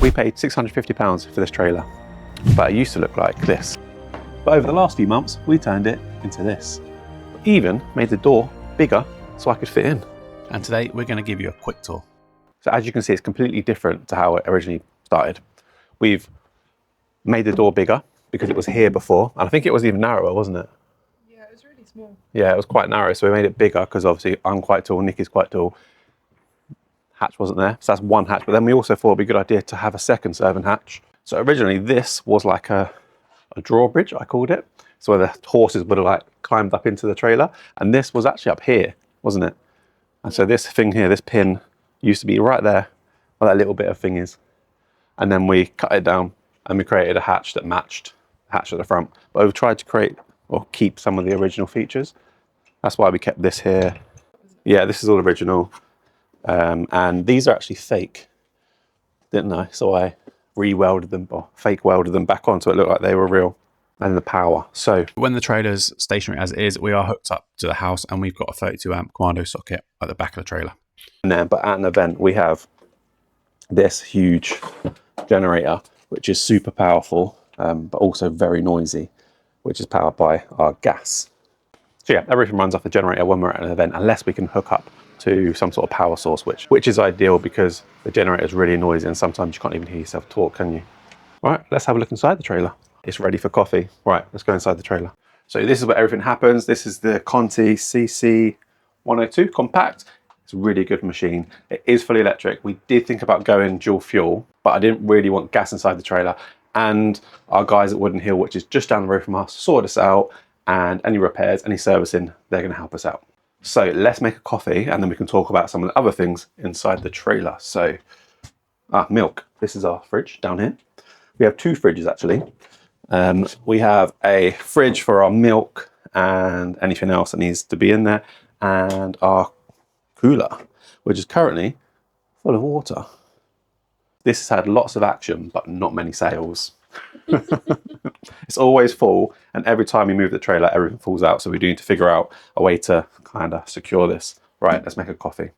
We paid £650 for this trailer, but it used to look like this. But over the last few months, we turned it into this. Even made the door bigger so I could fit in. And today we're going to give you a quick tour. So as you can see, it's completely different to how it originally started. We've made the door bigger because it was here before, and I think it was even narrower, wasn't it? Yeah, it was really small. Yeah, it was quite narrow, so we made it bigger because obviously I'm quite tall, Nikki's quite tall. Hatch wasn't there, so that's one hatch, but then we also thought it'd be a good idea to have a second servant hatch. So originally this was like a drawbridge, I called it. So where the horses would have like climbed up into the trailer, and this was actually up here, wasn't it? And so this thing here, this pin, used to be right there, where that little bit of thing is. And then we cut it down and we created a hatch that matched the hatch at the front. But we've tried to create or keep some of the original features. That's why we kept this here. Yeah, this is all original. And these are actually fake, didn't I? So I re-welded them, or fake welded them back on so it looked like they were real. And the power. So when the trailer's stationary as it is, we are hooked up to the house and we've got a 32 amp commando socket at the back of the trailer. And then, but at an event, we have this huge generator, which is super powerful, but also very noisy, which is powered by our gas. So yeah, everything runs off the generator when we're at an event, unless we can hook up to some sort of power source, which is ideal because the generator is really noisy and sometimes you can't even hear yourself talk, can you? All right, let's have a look inside the trailer. It's ready for coffee. Right, let's go inside the trailer. So this is where everything happens. This is the Conti CC102 compact. It's a really good machine. It is fully electric. We did think about going dual fuel, but I didn't really want gas inside the trailer. And our guys at Wooden Hill, which is just down the road from us, sorted us out, and any repairs, any servicing, they're gonna help us out. So let's make a coffee and then we can talk about some of the other things inside the trailer. So, milk. This is our fridge down here. We have two fridges actually. We have a fridge for our milk and anything else that needs to be in there, and our cooler, which is currently full of water. This has had lots of action, but not many sales. It's always full, and every time we move the trailer, everything falls out. So we do need to figure out a way to kind of secure this. Right, let's make a coffee.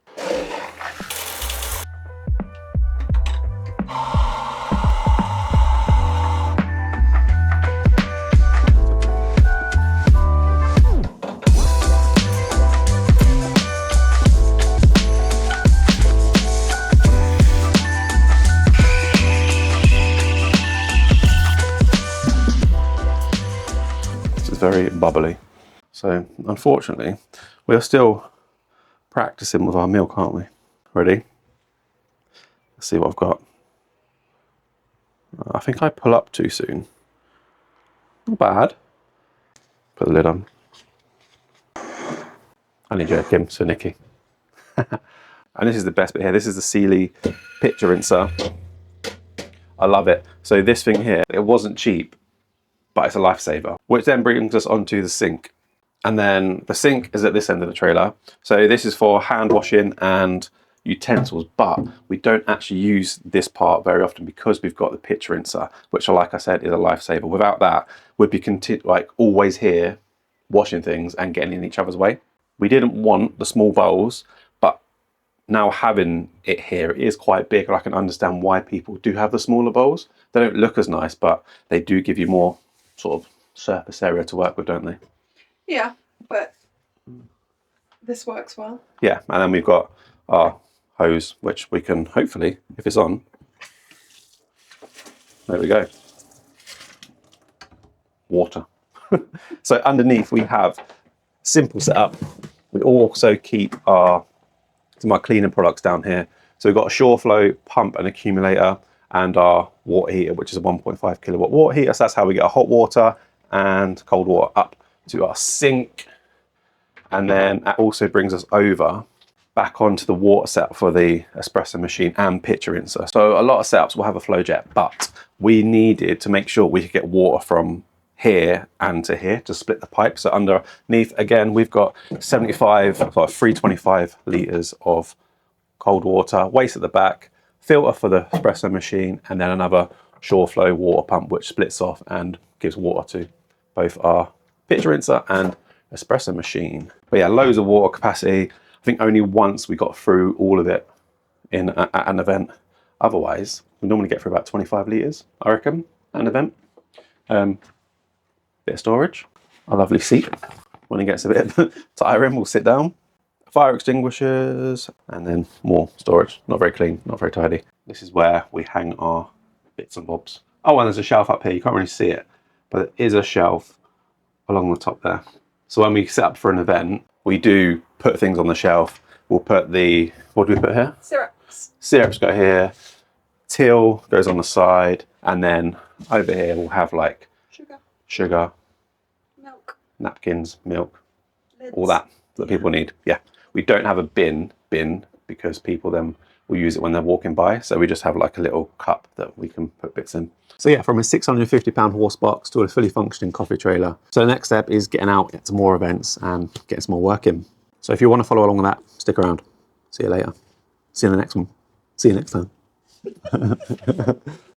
Very bubbly. So unfortunately, we're still practicing with our milk, aren't we? Ready? Let's see what I've got. I think I pull up too soon. Not bad. Put the lid on. Only joking, so Nikki. And this is the best bit here. This is the Sealy pitcher rinser. I love it. So this thing here, it wasn't cheap, but it's a lifesaver, which then brings us onto the sink. And then the sink is at this end of the trailer. So this is for hand washing and utensils, but we don't actually use this part very often because we've got the pitcher rinser, which, like I said, is a lifesaver. Without that, we'd be like always here washing things and getting in each other's way. We didn't want the small bowls, but now having it here, it is quite big, and I can understand why people do have the smaller bowls. They don't look as nice, but they do give you more sort of surface area to work with, don't they? Yeah, but this works well. Yeah, and then we've got our hose, which we can hopefully, if it's on, there we go. Water. So underneath we have simple setup. We also keep some of our cleaning products down here. So we've got a SureFlow pump and accumulator, and our water heater, which is a 1.5 kilowatt water heater. So that's how we get our hot water and cold water up to our sink. And then that also brings us over back onto the water setup for the espresso machine and pitcher rinser. So a lot of setups will have a flow jet, but we needed to make sure we could get water from here and to here to split the pipe. So underneath, again, we've got 325 litres of cold water, waste at the back, filter for the espresso machine, and then another SureFlow water pump which splits off and gives water to both our pitcher rinser and espresso machine. But yeah, loads of water capacity. I think only once we got through all of it in at an event. Otherwise, We normally get for about 25 litres, I reckon, at an event. Bit of storage, a lovely seat. When it gets a bit tiring, we'll sit down. Fire extinguishers, and then more storage. Not very clean, not very tidy. This is where we hang our bits and bobs. Oh, and there's a shelf up here. You can't really see it, but there is a shelf along the top there. So when we set up for an event, we do put things on the shelf. We'll put the, what do we put here? Syrups. Syrups go here. Till goes on the side, and then over here we'll have like sugar, milk, napkins, milk, lids. all that people need. Yeah, we don't have a bin because people then will use it when they're walking by. So we just have like a little cup that we can put bits in. So yeah, from a 650 pound horse box to a fully functioning coffee trailer. So the next step is getting out to more events and getting some more work in. So if you want to follow along with that, stick around. See you later. See you in the next one. See you next time.